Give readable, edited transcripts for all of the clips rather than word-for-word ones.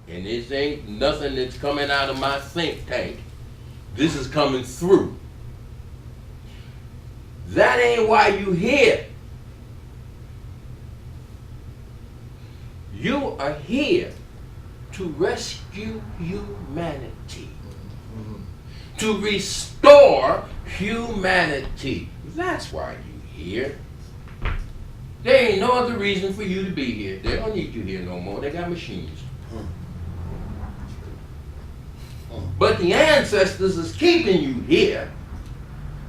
And this ain't nothing that's coming out of my think tank. This is coming through. That ain't why you here. You are here to rescue humanity. To restore humanity. That's why you here. There ain't no other reason for you to be here. They don't need you here no more. They got machines. But the ancestors is keeping you here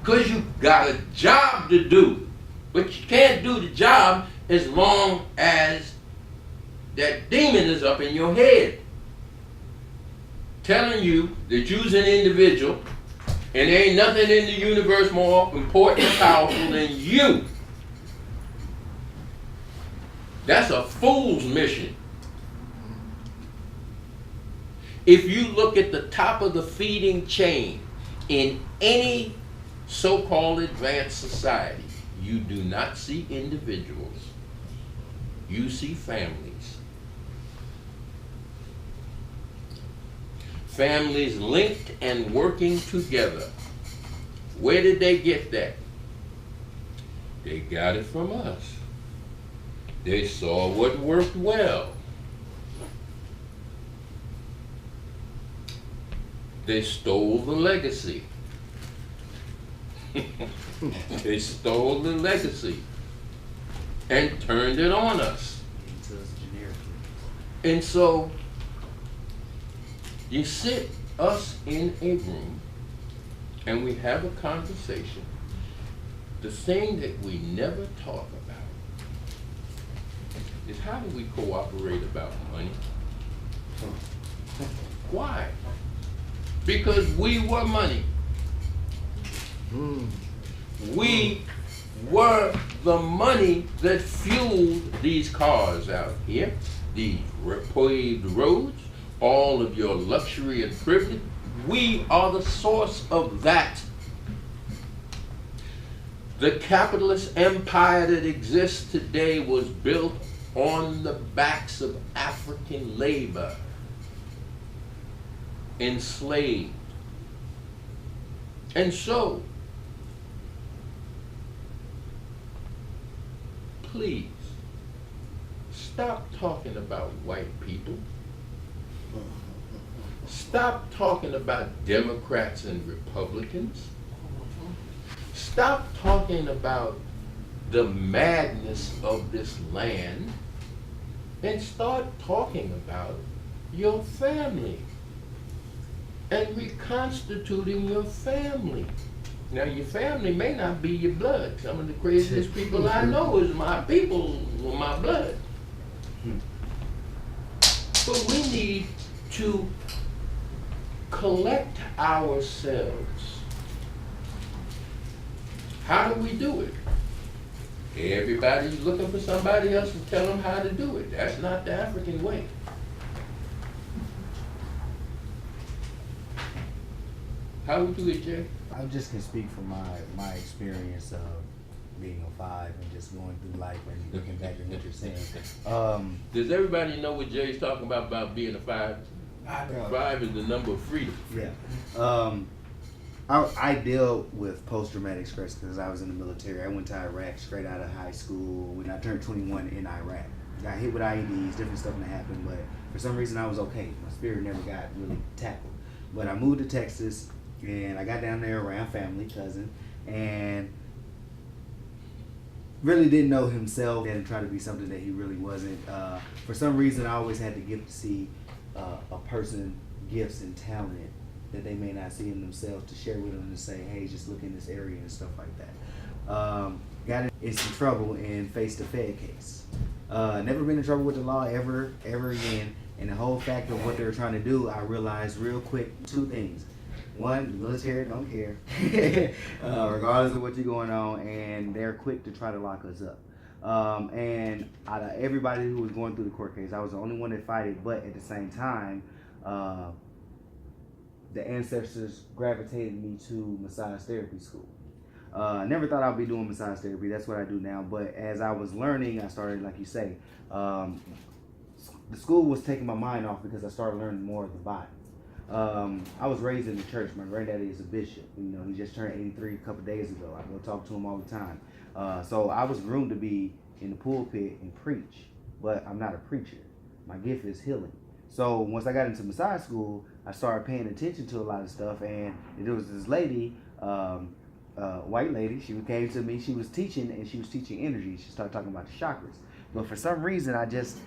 because you got a job to do. But you can't do the job as long as that demon is up in your head, telling you that you's an individual and there ain't nothing in the universe more important and powerful than you. That's a fool's mission. If you look at the top of the feeding chain in any so-called advanced society, you do not see individuals. You see families. Families linked and working together. Where did they get that? They got it from us. They saw what worked well. They stole the legacy. They stole the legacy and turned it on us. And so you sit us in a room and we have a conversation. The thing that we never talk about is how do we cooperate about money? Why? Because we were money. We were the money that fueled these cars out here, these paved roads, all of your luxury and privilege. We are the source of that. The capitalist empire that exists today was built on the backs of African labor, enslaved. And so, please, stop talking about white people. Stop talking about Democrats and Republicans. Stop talking about the madness of this land and start talking about your family and reconstituting your family. Now, your family may not be your blood. Some of the craziest people I know is my people, my blood. But we need to collect ourselves. How do we do it? Everybody's looking for somebody else to tell them how to do it. That's not the African way. How we do it, Jay? I just can speak from my experience of being a 5 and just going through life and looking back at what you're saying. Does everybody know what Jay's talking about being a 5? 5 is the number of freedom. Yeah. I deal with post-traumatic stress because I was in the military. I went to Iraq straight out of high school when I turned 21 in Iraq. Got hit with IEDs, different stuff that happened, but for some reason I was okay. My spirit never got really tackled. But I moved to Texas and I got down there around family, cousin, and really didn't know himself and tried to be something that he really wasn't. For some reason I always had the gift to see a person gifts and talent that they may not see in themselves, to share with them and say, hey, just look in this area and stuff like that. Got in some trouble and faced a Fed case. Never been in trouble with the law ever again. And the whole fact of what they were trying to do, I realized real quick 2 things. One, the military don't care, regardless of what you're going on, and they're quick to try to lock us up. And out of everybody who was going through the court case, I was the only one that fought it, but at the same time, the ancestors gravitated me to massage therapy school. Never thought I'd be doing massage therapy. That's what I do now. But as I was learning, I started, like you say, the school was taking my mind off because I started learning more of the Bible. I was raised in the church. My granddaddy is a bishop. You know, he just turned 83 a couple days ago. I go talk to him all the time. So I was groomed to be in the pulpit and preach, but I'm not a preacher. My gift is healing. So once I got into massage school, I started paying attention to a lot of stuff, and there was this lady, white lady. She came to me. She was teaching, and she was teaching energy. She started talking about the chakras. But for some reason, I just,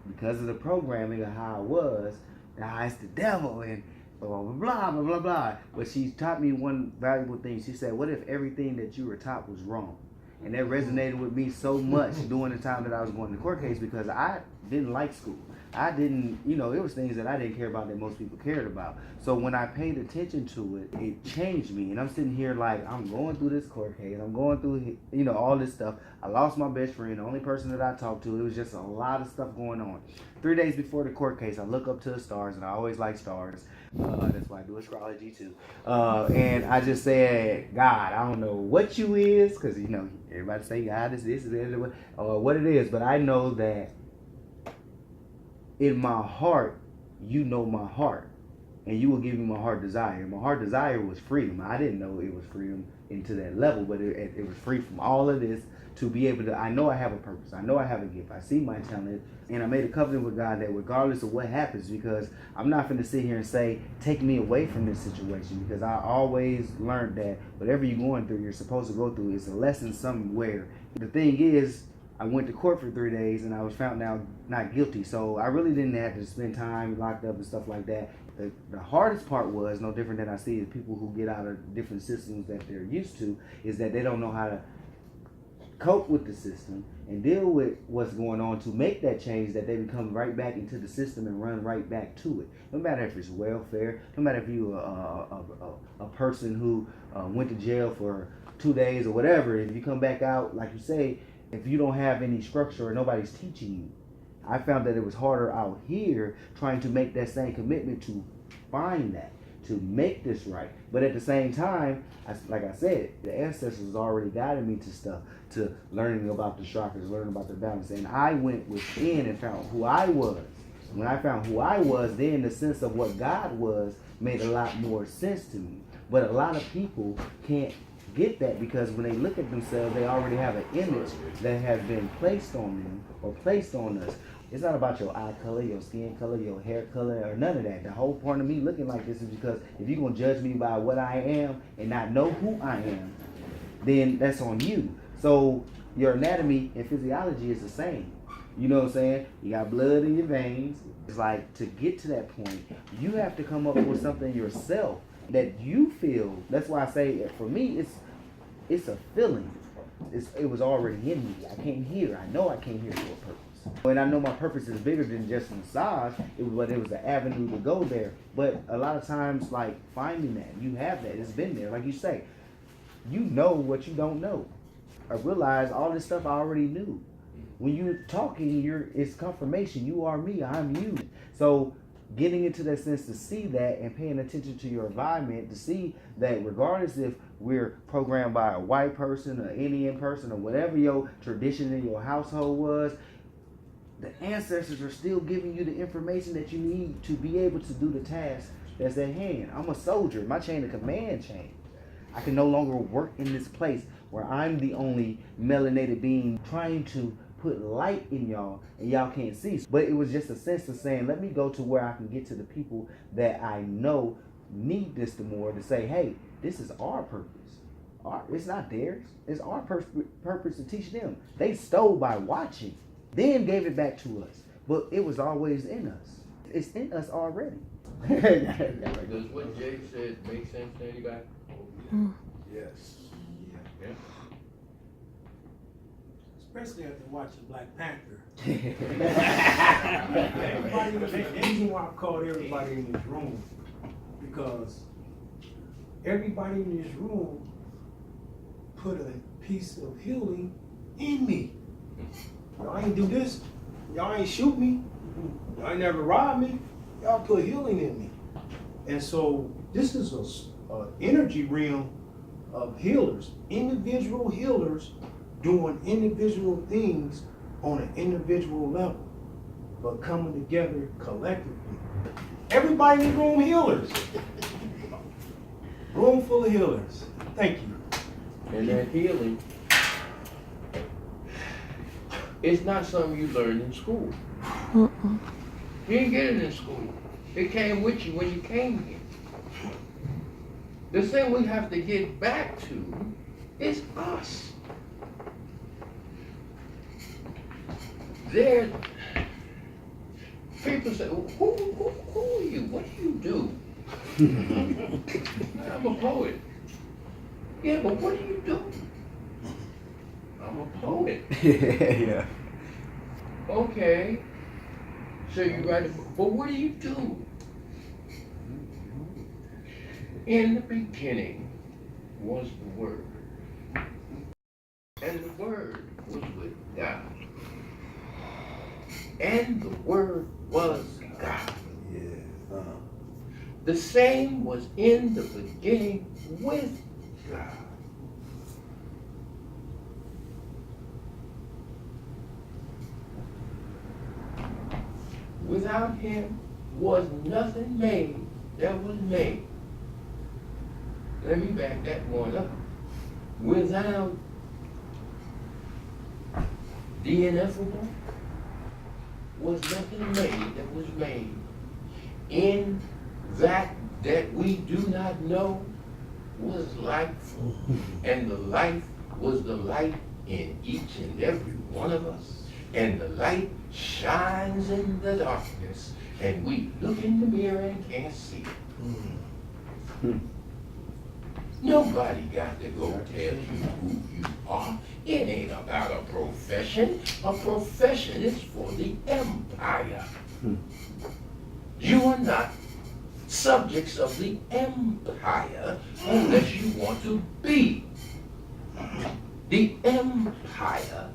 because of the programming of how I was, it's the devil and blah, blah, blah, blah, blah, blah. But she taught me one valuable thing. She said, what if everything that you were taught was wrong? And that resonated with me so much during the time that I was going to court case, because I didn't like school. I didn't, you know, it was things that I didn't care about that most people cared about. So when I paid attention to it, it changed me. And I'm sitting here like, I'm going through this court case. I'm going through, you know, all this stuff. I lost my best friend, the only person that I talked to. It was just a lot of stuff going on. 3 days before the court case, I look up to the stars, and I always like stars. That's why I do astrology too. And I just said, God, I don't know what you is, because, you know, everybody say God is this, or what it is. But I know that in my heart, you know my heart, and you will give me my heart desire. My heart desire was freedom. I didn't know it was freedom into that level, but it was free from all of this to be able to, I know I have a purpose. I know I have a gift. I see my talent, and I made a covenant with God that regardless of what happens, because I'm not going to sit here and say, take me away from this situation, because I always learned that whatever you're going through, you're supposed to go through. It's a lesson somewhere. The thing is, I went to court for 3 days, and I was found out not guilty. So I really didn't have to spend time locked up and stuff like that. The hardest part was, no different than I see is people who get out of different systems that they're used to, is that they don't know how to cope with the system and deal with what's going on to make that change, that they become right back into the system and run right back to it. No matter if it's welfare, no matter if you're a person who went to jail for 2 days or whatever, if you come back out, like you say, if you don't have any structure or nobody's teaching you. I found that it was harder out here trying to make that same commitment to find that, to make this right. But at the same time, like I said, the ancestors already guided me to stuff, to learning about the chakras, learning about the balance. And I went within and found who I was. When I found who I was, then the sense of what God was made a lot more sense to me. But a lot of people can't get that, because when they look at themselves, they already have an image that has been placed on them or placed on us. It's not about your eye color, your skin color, your hair color, or none of that. The whole point of me looking like this is because if you're going to judge me by what I am and not know who I am, then that's on you. So your anatomy and physiology is the same. You know what I'm saying? You got blood in your veins. It's like, to get to that point, you have to come up with something yourself that you feel. That's why I say, for me, it's a feeling. It was already in me. I came here. I know I came here for a purpose. And I know my purpose is bigger than just massage, but it was an avenue to go there. But a lot of times, like, finding that, you have that. It's been there. Like you say, you know what you don't know. I realized all this stuff I already knew. When you're talking, it's confirmation. You are me. I'm you. So getting into that sense to see that and paying attention to your environment, to see that regardless if we're programmed by a white person, an Indian person, or whatever your tradition in your household was, the ancestors are still giving you the information that you need to be able to do the task that's at hand. I'm a soldier. My chain of command changed. I can no longer work in this place where I'm the only melanated being trying to put light in y'all and y'all can't see. But it was just a sense of saying, let me go to where I can get to the people that I know need this the more, to say, hey, this is our purpose. It's not theirs. It's our purpose to teach them. They stole by watching, then gave it back to us. But it was always in us. It's in us already. Does what Jay said make sense to anybody? Yes. Yeah. Especially after watching Black Panther. The reason why I called everybody in this room, because everybody in this room put a piece of healing in me. Y'all ain't do this. Y'all ain't shoot me. Y'all ain't never robbed me. Y'all put healing in me. And so this is a energy realm of healers, individual healers doing individual things on an individual level. but coming together collectively. Everybody in the room healers. Room full of healers. Thank you. And that healing, it's not something you learn in school. You didn't get it in school. It came with you when you came here. The thing we have to get back to is us. There, people say, who are you? What do you do? I'm a poet. Yeah, but what do you do? I'm a poet. Yeah. Okay. So you write a book, but what do you do? In the beginning was the Word, and the Word was with God, and the Word was God. Yeah. The same was in the beginning with God. Without him was nothing made that was made. Let me back that one up. Without the ineffable was nothing made that was made. In that we do not know was life, and the life was the light in each and every one of us. And the light shines in the darkness, and we look in the mirror and can't see it. Nobody got to go tell you who you are. It ain't about a profession. A profession is for the empire. You are not subjects of the empire unless you want to be. The empire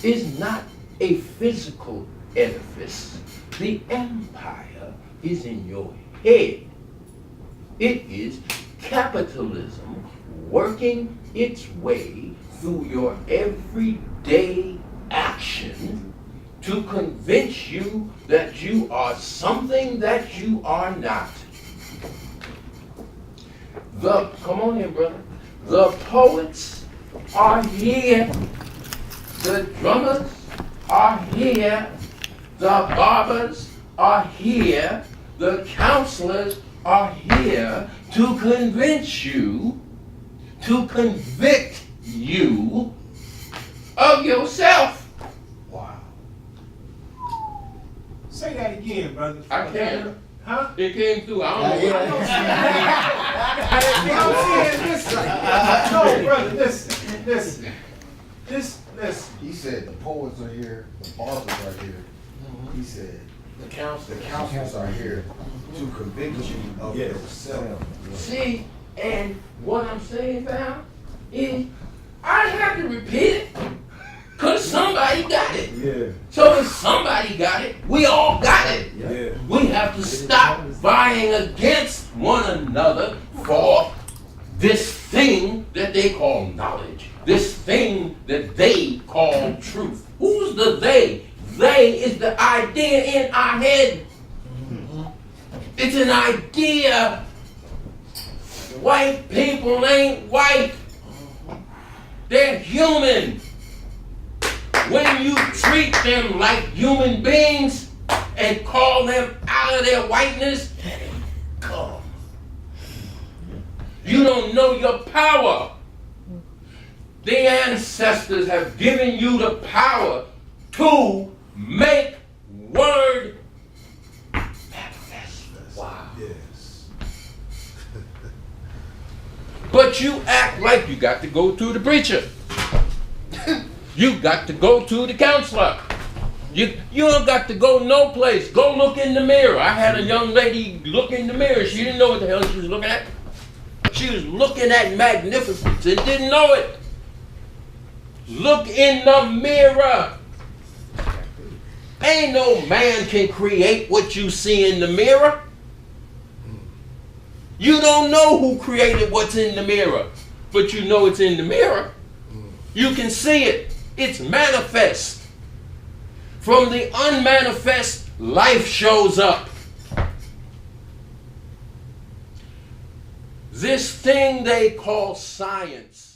is not a physical edifice. The empire is in your head. It is capitalism working its way through your everyday action to convince you that you are something that you are not. Come on in, brother. The poets are here. The drummers are here. The barbers are here. The counselors are here to convince you, to convict you of yourself. Wow. Say that again, brother. I can't. Huh? It came through. I don't know. No, brother, listen. Listen. He said the poets are here, the barbers are here. He said the counselors are here to convict you of yourself. See, and what I'm saying now is I have to repeat it because somebody got it. Yeah. So if somebody got it, we all got it. Yeah. We have to stop vying against one another for this thing that they call knowledge, this thing that they call truth. Who's the they? They is the idea in our head. It's an idea. White people ain't white. They're human. When you treat them like human beings and call them out of their whiteness, come. You don't know your power. The ancestors have given you the power to make word manifest. Wow. Yes. But you act like you got to go to the preacher. You got to go to the counselor. You don't got to go no place. Go look in the mirror. I had a young lady look in the mirror. She didn't know what the hell she was looking at. She was looking at magnificence and didn't know it. Look in the mirror. Ain't no man can create what you see in the mirror. You don't know who created what's in the mirror, but you know it's in the mirror. You can see it. It's manifest. From the unmanifest, life shows up. This thing they call science